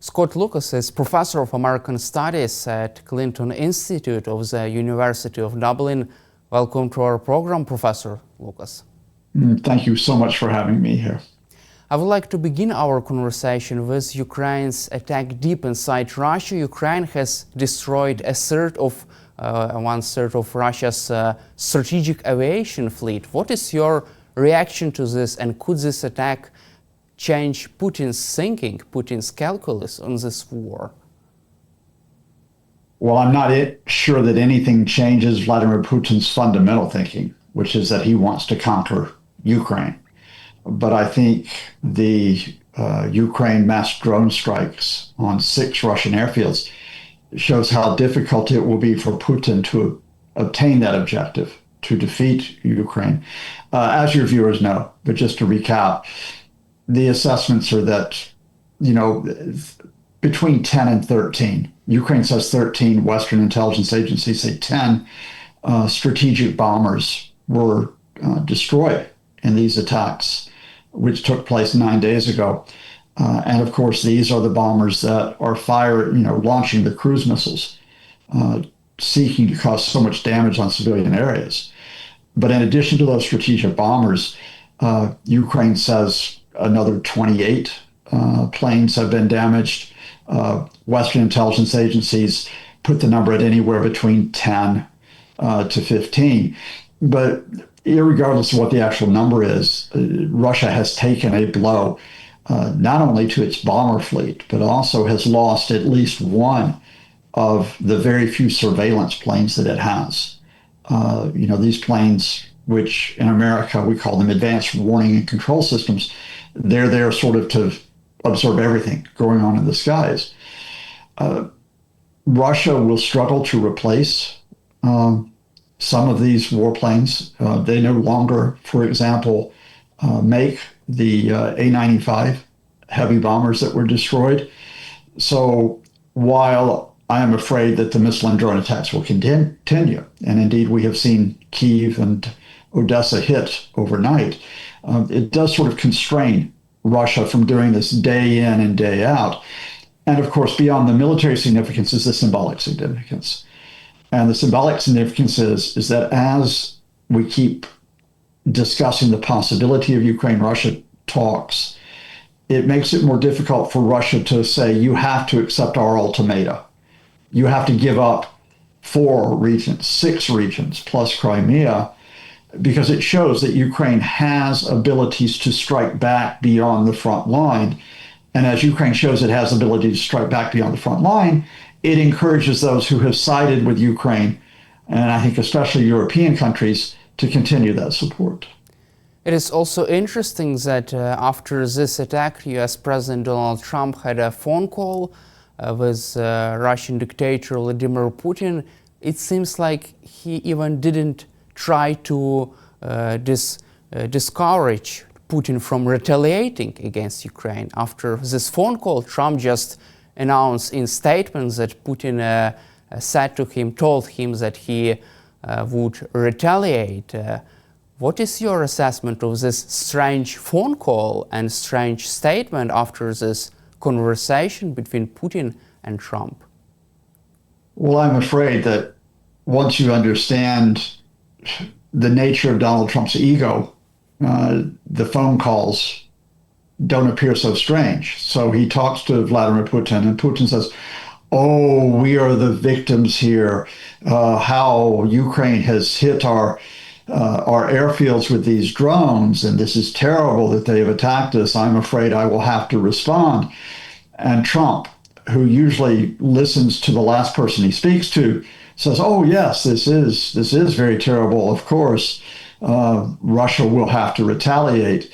ScottLucas is Professor of American Studies at Clinton Institute of the University of Dublin. Welcome to our program, Professor Lucas. Thank you so much for having me here. I would like to begin our conversation with Ukraine's attack deep inside Russia. Ukraine has destroyed one-third of Russia's strategic aviation fleet. What is your reaction to this, and could this attack change Putin's thinking, Putin's calculus on this war? Well, I'm not sure that anything changes Vladimir Putin's fundamental thinking, which is that he wants to conquer Ukraine. But I think the Ukraine mass drone strikes on 6 Russian airfields shows how difficult it will be for Putin to obtain that objective, to defeat Ukraine. As your viewers know, but just to recap, the assessments are that, between 10 and 13, Ukraine says 13, Western intelligence agencies say 10, strategic bombers were destroyed in these attacks, which took place 9 days ago. And of course, these are the bombers that are launching the cruise missiles, seeking to cause so much damage on civilian areas. But in addition to those strategic bombers, Ukraine says another 28 planes have been damaged. Western intelligence agencies put the number at anywhere between 10 to 15. But irregardless of what the actual number is, Russia has taken a blow not only to its bomber fleet, but also has lost at least one of the very few surveillance planes that it has. These planes, which in America we call them advanced warning and control systems, they're there sort of to observe everything going on in the skies. Russia will struggle to replace some of these warplanes. They no longer, for example, make the A-95 heavy bombers that were destroyed. So while I am afraid that the missile and drone attacks will continue, and indeed we have seen Kyiv and Odessa hit overnight, it does sort of constrain Russia from doing this day in and day out. And of course, beyond the military significance is the symbolic significance. And the symbolic significance is that as we keep discussing the possibility of Ukraine-Russia talks, it makes it more difficult for Russia to say, you have to accept our ultimatum. You have to give up 4 regions, 6 regions, plus Crimea, because it shows that Ukraine has abilities to strike back beyond the front line. And as Ukraine shows it has ability to strike back beyond the front line, it encourages those who have sided with Ukraine, and I think especially European countries, to continue that support. It is also interesting that after this attack, US President Donald Trump had a phone call with Russian dictator Vladimir Putin. It seems like he even didn't try to discourage Putin from retaliating against Ukraine. After this phone call, Trump just announced in statements that Putin told him that he would retaliate. What is your assessment of this strange phone call and strange statement after this conversation between Putin and Trump? Well, I'm afraid that once you understand the nature of Donald Trump's ego, the phone calls don't appear so strange. So he talks to Vladimir Putin, and Putin says, "Oh, we are the victims here. How Ukraine has hit our airfields with these drones, and this is terrible that they have attacked us. I'm afraid I will have to respond." And Trump, who usually listens to the last person he speaks to, says, "Oh yes, this is very terrible. Of course, Russia will have to retaliate."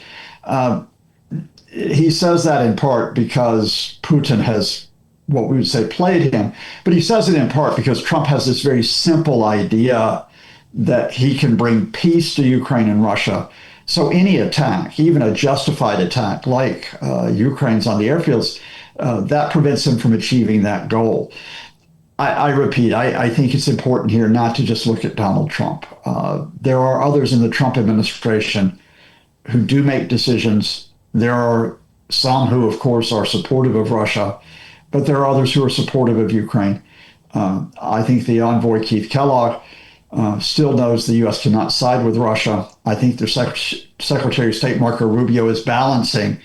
He says that in part because Putin has, what we would say, played him, but he says it in part because Trump has this very simple idea that he can bring peace to Ukraine and Russia. So any attack, even a justified attack like Ukraine's on the airfields, that prevents him from achieving that goal. I repeat, I think it's important here not to just look at Donald Trump. There are others in the Trump administration who do make decisions. There are some who, of course, are supportive of Russia. but there are others who are supportive of Ukraine. I think the envoy Keith Kellogg still knows the U.S. cannot side with Russia. I think their Secretary of State Marco Rubio is balancing.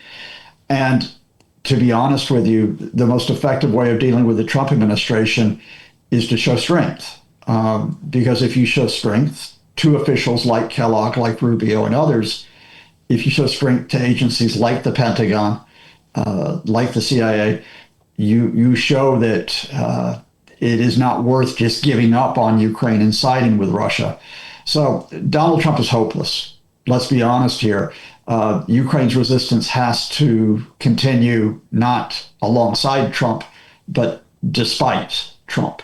And to be honest with you, the most effective way of dealing with the Trump administration is to show strength. Because if you show strength to officials like Kellogg, like Rubio, and others, if you show strength to agencies like the Pentagon, like the CIA, you show that it is not worth just giving up on Ukraine and siding with Russia. So Donald Trump is hopeless. Let's be honest here. Ukraine's resistance has to continue not alongside Trump, but despite Trump.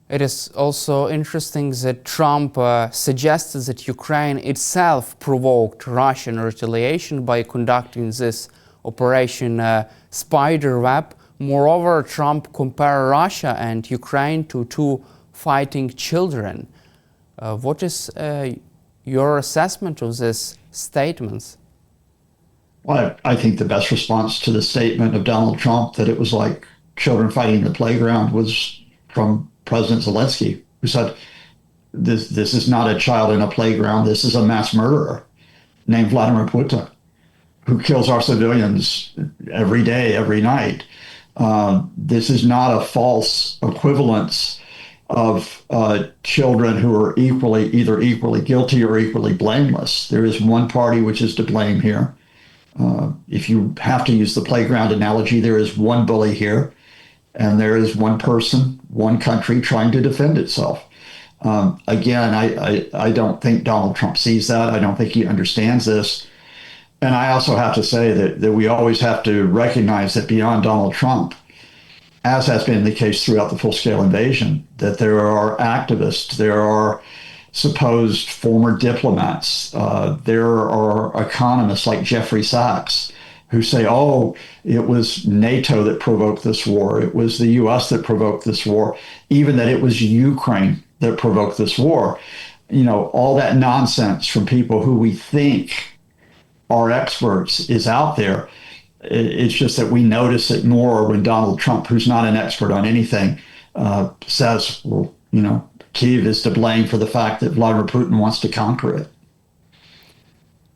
It is also interesting that Trump suggested that Ukraine itself provoked Russian retaliation by conducting this Operation Spiderweb. Moreover, Trump compared Russia and Ukraine to two fighting children. What is your assessment of these statements? Well, I think the best response to the statement of Donald Trump that it was like children fighting in the playground was from President Zelensky, who said, this is not a child in a playground. This is a mass murderer named Vladimir Putin, who kills our civilians every day, every night. This is not a false equivalence of children who are either equally guilty or equally blameless. There is one party which is to blame here. If you have to use the playground analogy, there is one bully here, and there is one person, one country trying to defend itself. Again, I don't think Donald Trump sees that. I don't think he understands this. And I also have to say that we always have to recognize that beyond Donald Trump, as has been the case throughout the full-scale invasion, that there are activists, there are supposed former diplomats, there are economists like Jeffrey Sachs who say, oh, it was NATO that provoked this war, it was the U.S. that provoked this war, even that it was Ukraine that provoked this war. You know, all that nonsense from people who we think are experts is out there. It's just that we notice it more when Donald Trump, who's not an expert on anything, says, well, you know, Kyiv is to blame for the fact that Vladimir Putin wants to conquer it.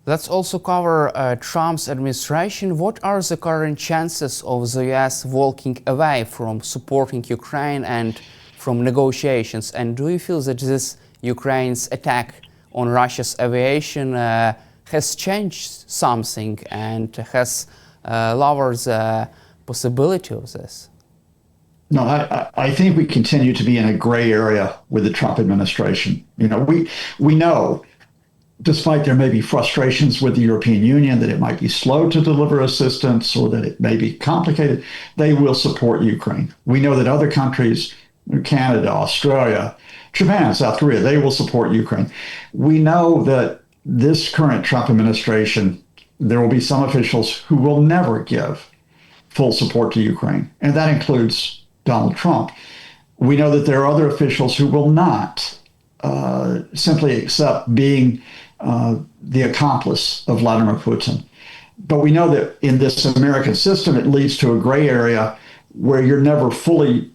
Let's also cover Trump's administration. What are the current chances of the US walking away from supporting Ukraine and from negotiations? And do you feel that this Ukraine's attack on Russia's aviation has changed something and has lowered the possibility of this? No, I think we continue to be in a gray area with the Trump administration. You know, we know, despite there may be frustrations with the European Union, that it might be slow to deliver assistance or that it may be complicated, they will support Ukraine. We know that other countries, Canada, Australia, Japan, South Korea, they will support Ukraine. We know that this current Trump administration, there will be some officials who will never give full support to Ukraine, and that includes Donald Trump. We know that there are other officials who will not simply accept being the accomplice of Vladimir Putin. But we know that in this American system, it leads to a gray area where you're never fully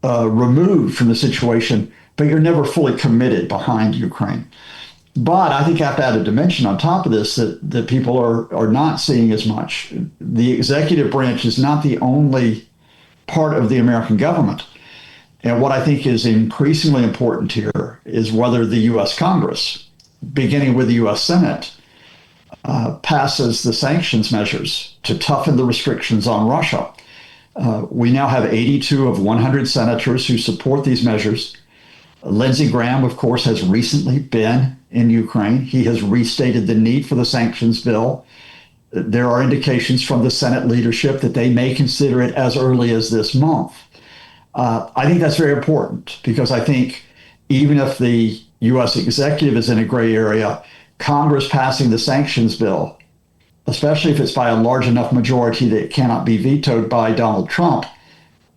removed from the situation, but you're never fully committed behind Ukraine. But I think I have to add a dimension on top of this that people are not seeing as much. The executive branch is not the only part of the American government. And what I think is increasingly important here is whether the U.S. Congress, beginning with the U.S. Senate, passes the sanctions measures to toughen the restrictions on Russia. We now have 82 of 100 senators who support these measures. Lindsey Graham, of course, has recently been in Ukraine. He has restated the need for the sanctions bill. There are indications from the Senate leadership that they may consider it as early as this month. I think that's very important because I think even if the U.S. executive is in a gray area, Congress passing the sanctions bill, especially if it's by a large enough majority that it cannot be vetoed by Donald Trump,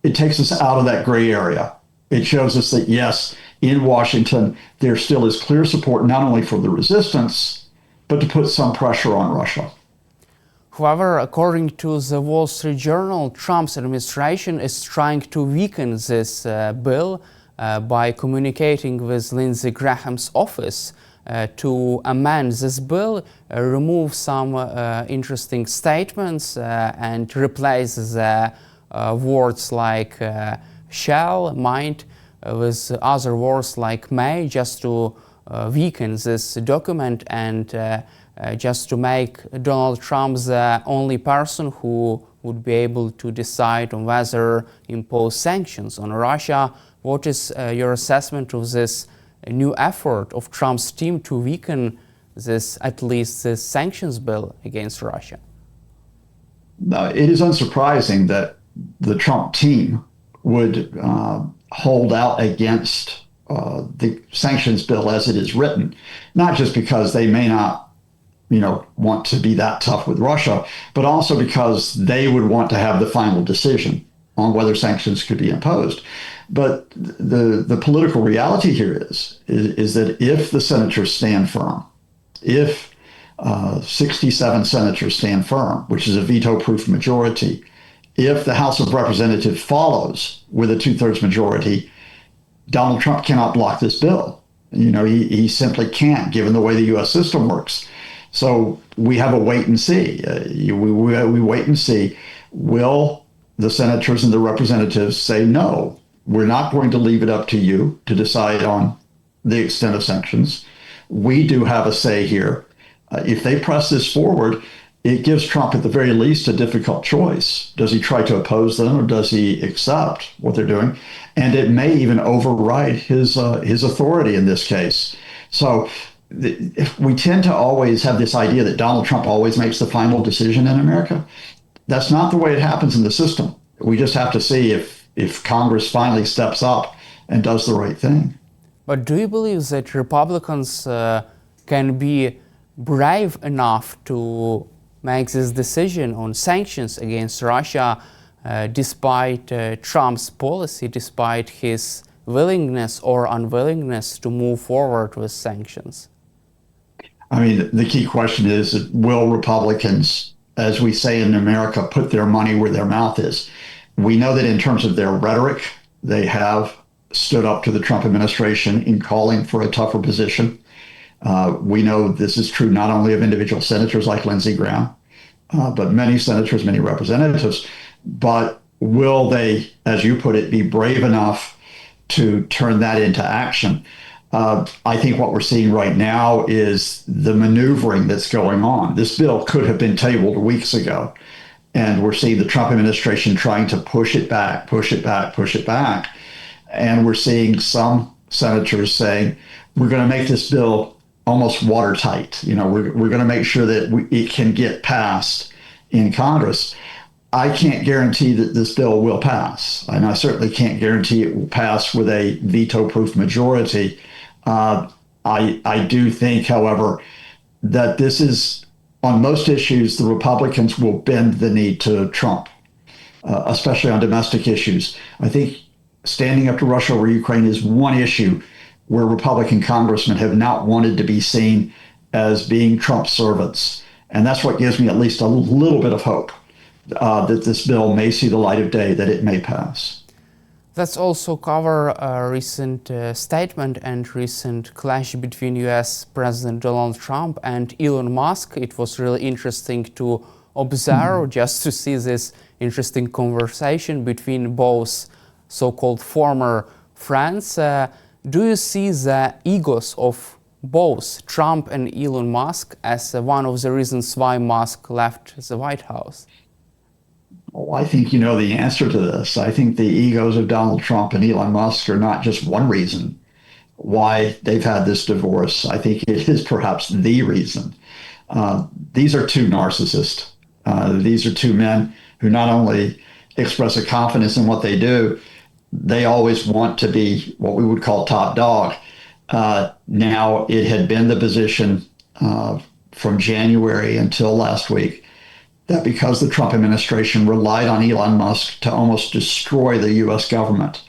it takes us out of that gray area. It shows us that, yes, in Washington, there still is clear support not only for the resistance, but to put some pressure on Russia. However, according to the Wall Street Journal, Trump's administration is trying to weaken this bill by communicating with Lindsey Graham's office to amend this bill, remove some interesting statements and replace the words like shall, might, with other words like may, just to weaken this document and just to make Donald Trump the only person who would be able to decide on whether impose sanctions on Russia. What is your assessment of this new effort of Trump's team to weaken this, at least this sanctions bill against Russia? It is unsurprising that the Trump team would hold out against the sanctions bill as it is written, not just because they may not want to be that tough with Russia, but also because they would want to have the final decision on whether sanctions could be imposed. But the political reality here is that if the senators stand firm, if 67 senators stand firm, which is a veto-proof majority, if the House of Representatives follows with a 2/3 majority, Donald Trump cannot block this bill. He simply can't, given the way the U.S. system works. So we have a wait and see. We wait and see. Will the senators and the representatives say, no, we're not going to leave it up to you to decide on the extent of sanctions. We do have a say here. If they press this forward, it gives Trump at the very least a difficult choice. Does he try to oppose them, or does he accept what they're doing? And it may even override his authority in this case. So we tend to always have this idea that Donald Trump always makes the final decision in America. That's not the way it happens in the system. We just have to see if Congress finally steps up and does the right thing. But do you believe that Republicans can be brave enough to make this decision on sanctions against Russia despite Trump's policy, despite his willingness or unwillingness to move forward with sanctions? I mean, the key question is, will Republicans, as we say in America, put their money where their mouth is? We know that in terms of their rhetoric, they have stood up to the Trump administration in calling for a tougher position. We know this is true not only of individual senators like Lindsey Graham, but many senators, many representatives. But will they, as you put it, be brave enough to turn that into action? I think what we're seeing right now is the maneuvering that's going on. This bill could have been tabled weeks ago, and we're seeing the Trump administration trying to push it back. And we're seeing some senators saying, we're going to make this bill almost watertight. We're going to make sure that it can get passed in Congress. I can't guarantee that this bill will pass, and I certainly can't guarantee it will pass with a veto-proof majority. I do think, however, that this is, on most issues, the Republicans will bend the knee to Trump, especially on domestic issues. I think standing up to Russia over Ukraine is one issue where Republican congressmen have not wanted to be seen as being Trump's servants. And that's what gives me at least a little bit of hope that this bill may see the light of day, that it may pass. Let's also cover a recent statement and recent clash between US President Donald Trump and Elon Musk. It was really interesting to observe, just to see this interesting conversation between both so-called former friends. Do you see the egos of both Trump and Elon Musk as one of the reasons why Musk left the White House? Well, I think you know the answer to this. I think the egos of Donald Trump and Elon Musk are not just one reason why they've had this divorce. I think it is perhaps the reason. These are two narcissists. These are two men who not only express a confidence in what they do, they always want to be what we would call top dog. Now, it had been the position from January until last week that because the Trump administration relied on Elon Musk to almost destroy the U.S. government,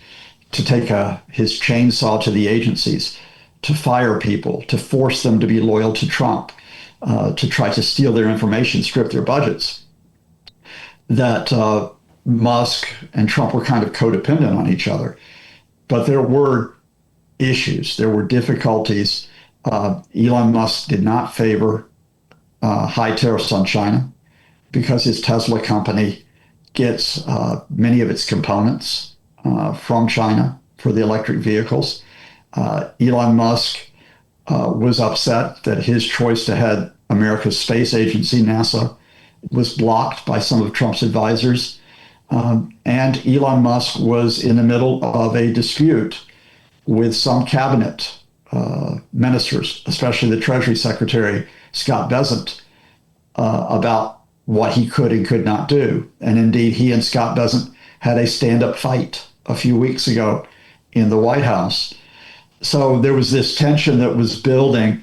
to take his chainsaw to the agencies, to fire people, to force them to be loyal to Trump, to try to steal their information, strip their budgets, that Musk and Trump were kind of codependent on each other. But there were issues, there were difficulties. Elon Musk did not favor high tariffs on China because his Tesla company gets many of its components from China for the electric vehicles. Elon Musk was upset that his choice to head America's space agency, NASA, was blocked by some of Trump's advisors. And Elon Musk was in the middle of a dispute with some cabinet ministers, especially the Treasury Secretary, Scott Bessent, about what he could and could not do. And indeed, he and Scott Bessent had a stand-up fight a few weeks ago in the White House. So there was this tension that was building.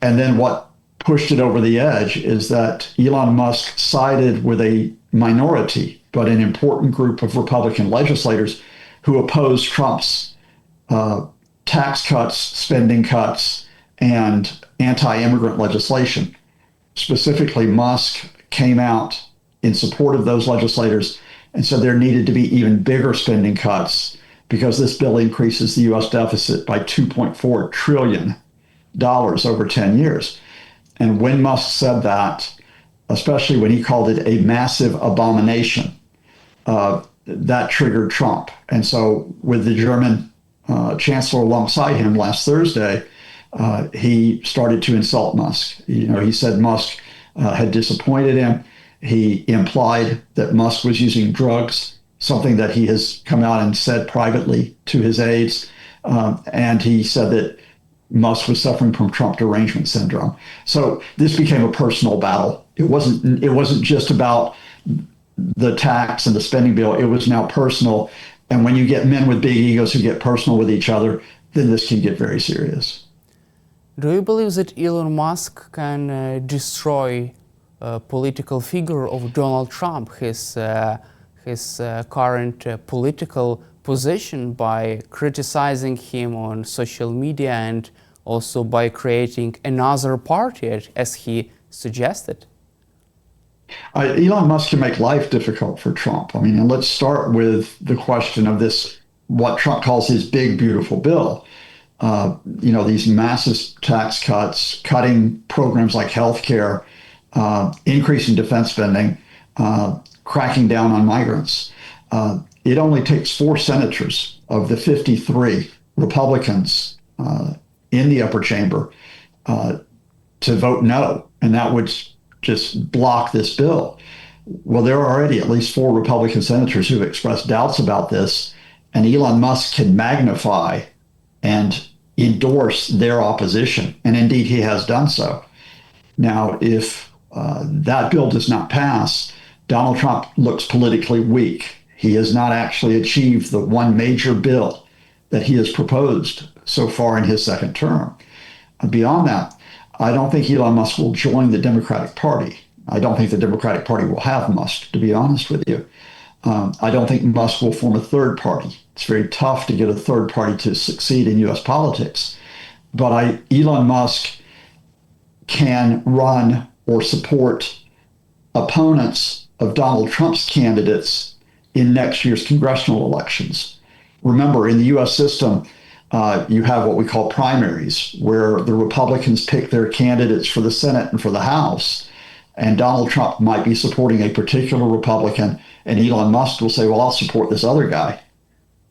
And then what pushed it over the edge is that Elon Musk sided with a minority, but an important group of Republican legislators who opposed Trump's tax cuts, spending cuts, and anti-immigrant legislation. Specifically, Musk came out in support of those legislators and said there needed to be even bigger spending cuts because this bill increases the U.S. deficit by $2.4 trillion over 10 years. And when Musk said that, especially when he called it a massive abomination, that triggered Trump. And so with the German chancellor alongside him last Thursday, he started to insult Musk. He said Musk had disappointed him. He implied that Musk was using drugs, something that he has come out and said privately to his aides. And he said that Musk was suffering from Trump derangement syndrome. So this became a personal battle. It wasn't just about the tax and the spending bill. It was now personal. And when you get men with big egos who get personal with each other, then this can get very serious. Do you believe that Elon Musk can destroy political figure of Donald Trump, his current political position, by criticizing him on social media and also by creating another party, as he suggested? Elon Musk can make life difficult for Trump. I mean, and let's start with the question of this, what Trump calls his big, beautiful bill. These massive tax cuts, cutting programs like healthcare, increasing defense spending, cracking down on migrants. It only takes 4 senators of the 53 Republicans in the upper chamber to vote no, and that would just block this bill. Well, there are already at least 4 Republican senators who have expressed doubts about this, and Elon Musk can magnify and endorse their opposition, and indeed he has done so. Now, if that bill does not pass, Donald Trump looks politically weak. He has not actually achieved the one major bill that he has proposed so far in his second term. Beyond that, I don't think Elon Musk will join the Democratic Party. I don't think the Democratic Party will have Musk, to be honest with you. I don't think Musk will form a third party. It's very tough to get a third party to succeed in U.S. politics. But Elon Musk can run or support opponents of Donald Trump's candidates in next year's congressional elections. Remember, in the U.S. system, you have what we call primaries, where the Republicans pick their candidates for the Senate and for the House. And Donald Trump might be supporting a particular Republican, and Elon Musk will say, well, I'll support this other guy.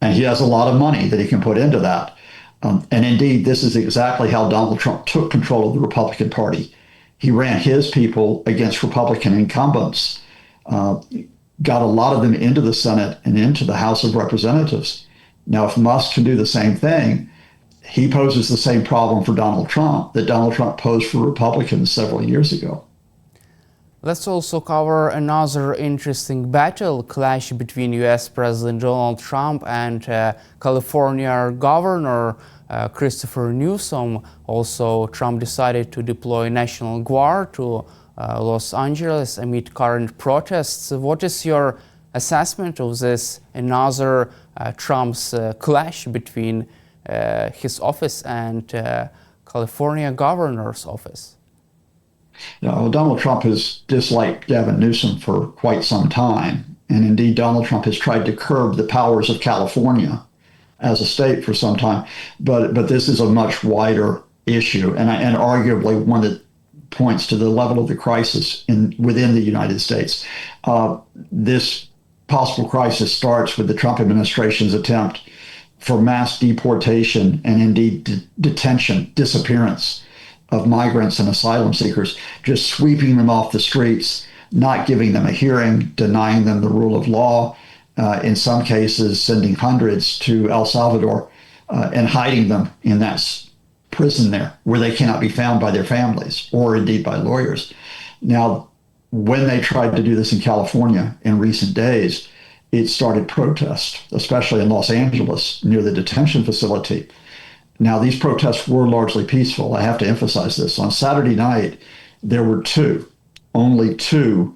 And he has a lot of money that he can put into that. And indeed, this is exactly how Donald Trump took control of the Republican Party. He ran his people against Republican incumbents, got a lot of them into the Senate and into the House of Representatives. Now, if Musk can do the same thing, he poses the same problem for Donald Trump that Donald Trump posed for Republicans several years ago. Let's also cover another interesting battle clash between US President Donald Trump and California Governor Christopher Newsom. Also, Trump decided to deploy National Guard to Los Angeles amid current protests. What is your assessment of this another Trump's clash between his office and California Governor's office? Donald Trump has disliked Gavin Newsom for quite some time. And indeed, Donald Trump has tried to curb the powers of California as a state for some time. But this is a much wider issue, and arguably one that points to the level of the crisis within the United States. This possible crisis starts with the Trump administration's attempt for mass deportation and indeed detention, disappearance of migrants and asylum seekers, just sweeping them off the streets, not giving them a hearing, denying them the rule of law, in some cases sending hundreds to El Salvador and hiding them in that prison there where they cannot be found by their families or indeed by lawyers. Now, when they tried to do this in California in recent days, it started protests, especially in Los Angeles near the detention facility. Now, these protests were largely peaceful. I have to emphasize this. On Saturday night, there were only two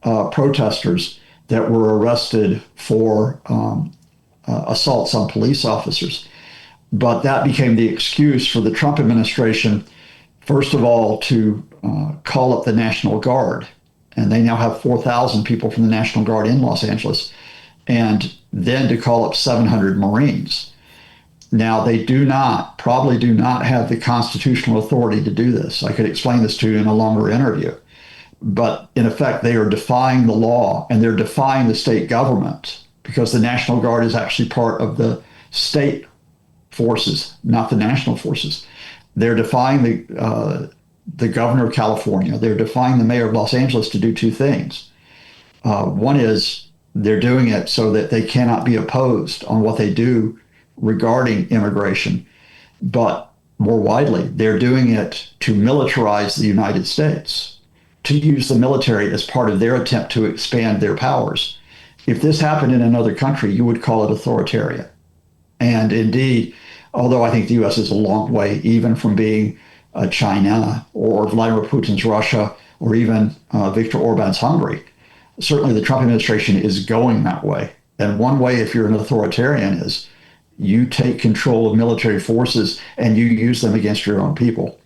protesters that were arrested for assaults on police officers. But that became the excuse for the Trump administration, first of all, to call up the National Guard. And they now have 4,000 people from the National Guard in Los Angeles. And then to call up 700 Marines. Now, they probably do not have the constitutional authority to do this. I could explain this to you in a longer interview. But in effect, they are defying the law and they're defying the state government because the National Guard is actually part of the state forces, not the national forces. They're defying the governor of California. They're defying the mayor of Los Angeles to do two things. One is they're doing it so that they cannot be opposed on what they do regarding immigration. But more widely, they're doing it to militarize the United States, to use the military as part of their attempt to expand their powers. If this happened in another country, you would call it authoritarian. And indeed, although I think the U.S. is a long way even from being China or Vladimir Putin's Russia or even Viktor Orban's Hungary, certainly the Trump administration is going that way. And one way, if you're an authoritarian, is you take control of military forces and you use them against your own people.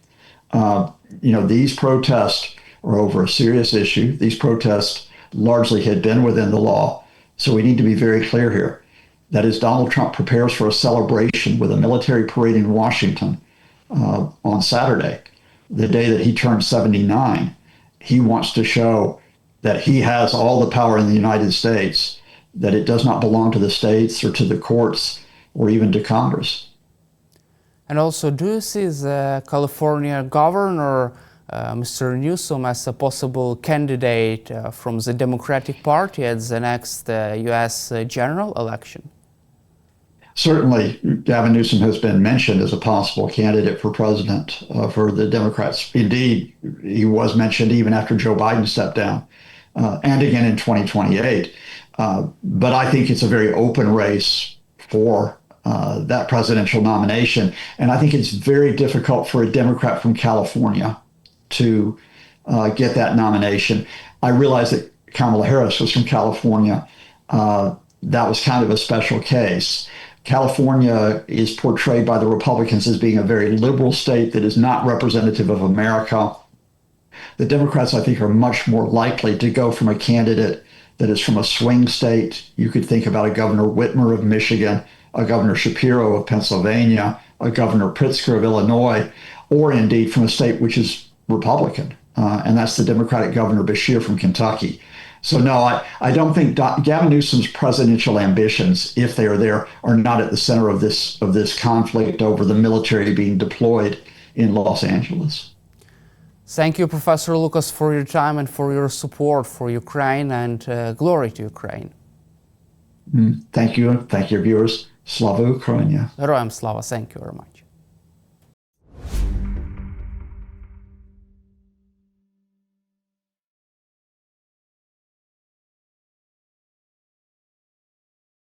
These protests are over a serious issue. These protests largely had been within the law. So we need to be very clear here. That is, Donald Trump prepares for a celebration with a military parade in Washington on Saturday, the day that he turned 79. He wants to show that he has all the power in the United States, that it does not belong to the states or to the courts or even to Congress. And also, do you see the California governor, Mr. Newsom, as a possible candidate from the Democratic Party at the next U.S. general election? Certainly, Gavin Newsom has been mentioned as a possible candidate for president for the Democrats. Indeed, he was mentioned even after Joe Biden stepped down, and again in 2028. But I think it's a very open race for that presidential nomination. And I think it's very difficult for a Democrat from California to get that nomination. I realize that Kamala Harris was from California. That was kind of a special case. California is portrayed by the Republicans as being a very liberal state that is not representative of America. The Democrats, I think, are much more likely to go from a candidate that is from a swing state. You could think about a Governor Whitmer of Michigan, a Governor Shapiro of Pennsylvania, a Governor Pritzker of Illinois, or indeed from a state which is Republican, and that's the Democratic Governor Beshear from Kentucky. So no, I don't think Gavin Newsom's presidential ambitions, if they are there, are not at the center of this conflict over the military being deployed in Los Angeles. Thank you, Professor Lucas, for your time and for your support for Ukraine, and glory to Ukraine. Thank you. Thank you, viewers. Slava Ukraini. Героям слава. Thank you very much.